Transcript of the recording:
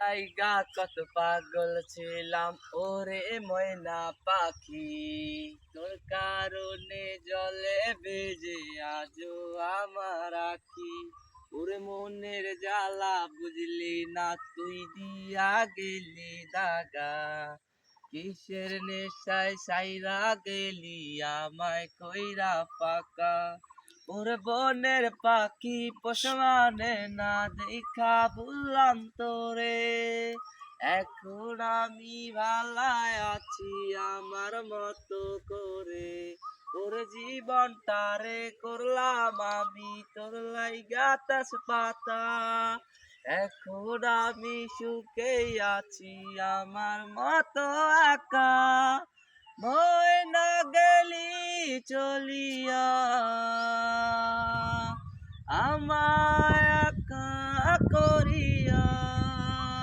আইগা কত পাগল ছিলাম ওরে ময়না পাখি, তোর কারণে জলে ভেজে আজও আমার আখি। ওরে মনের জ্বালা বুঝলি না তুই দিয়া গেলি দাগা, কিসের নেশায় সাইরা গেলি আমায় কইরা ফাঁকা। ওর বনের পাখি পোষ মানে না দেখা বললাম তোরে, এখন আমি ভালায় আছি আমার মতো করে। ওর জীবনটারে করলাম আমি তোর লাইগা তেজপাতা, এখন আমি সুখেই আছি আমার মতো একা। ময়না গেলি চলিয়া আমায় একা করিয়া।